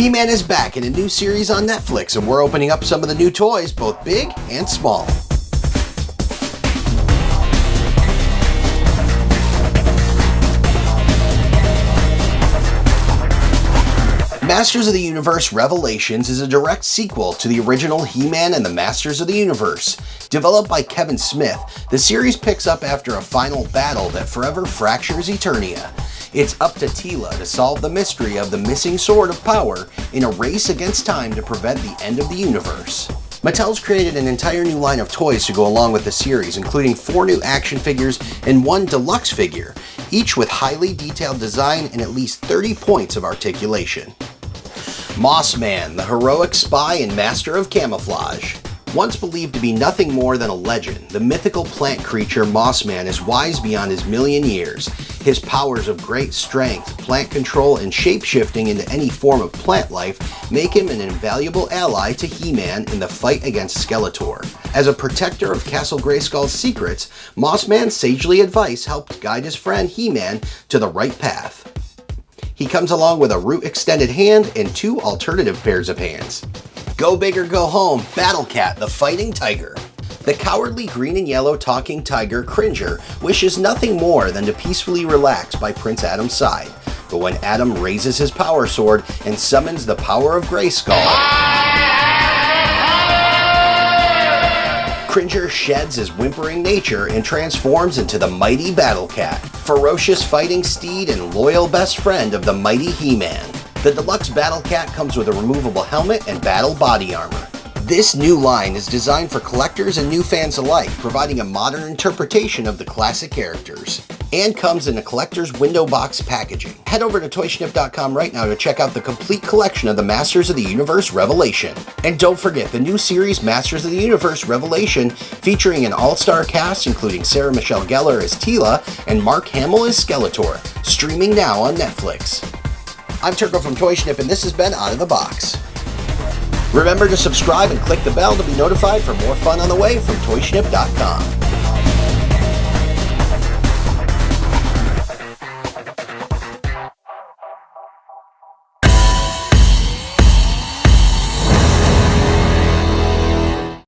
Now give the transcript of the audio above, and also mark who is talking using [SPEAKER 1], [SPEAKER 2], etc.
[SPEAKER 1] He-Man is back in a new series on Netflix, and we're opening up some of the new toys, both big and small. Masters of the Universe Revelations is a direct sequel to the original He-Man and the Masters of the Universe. Developed by Kevin Smith, the series picks up after a final battle that forever fractures Eternia. It's up to Teela to solve the mystery of the missing Sword of Power in a race against time to prevent the end of the universe. Mattel's created an entire new line of toys to go along with the series, including 4 new action figures and 1 deluxe figure, each with highly detailed design and at least 30 points of articulation. Moss Man, the heroic spy and master of camouflage. Once believed to be nothing more than a legend, the mythical plant creature Moss Man is wise beyond his million years. His powers of great strength, plant control, and shape-shifting into any form of plant life make him an invaluable ally to He-Man in the fight against Skeletor. As a protector of Castle Grayskull's secrets, Moss Man's sagely advice helped guide his friend He-Man to the right path. He comes along with a root extended hand and 2 alternative pairs of hands. Go big or go home, Battle Cat, the fighting tiger. The cowardly green and yellow talking tiger Cringer wishes nothing more than to peacefully relax by Prince Adam's side. But when Adam raises his power sword and summons the power of Grayskull, Cringer sheds his whimpering nature and transforms into the mighty Battle Cat, ferocious fighting steed and loyal best friend of the mighty He-Man. The deluxe Battle Cat comes with a removable helmet and battle body armor. This new line is designed for collectors and new fans alike, providing a modern interpretation of the classic characters, and comes in a collector's window box packaging. Head over to Toyshnip.com right now to check out the complete collection of the Masters of the Universe Revelation. And don't forget the new series Masters of the Universe Revelation, featuring an all-star cast including Sarah Michelle Gellar as Teela and Mark Hamill as Skeletor, streaming now on Netflix. I'm Turco from Toyshnip, and this has been Out of the Box. Remember to subscribe and click the bell to be notified for more fun on the way from Toyshnip.com.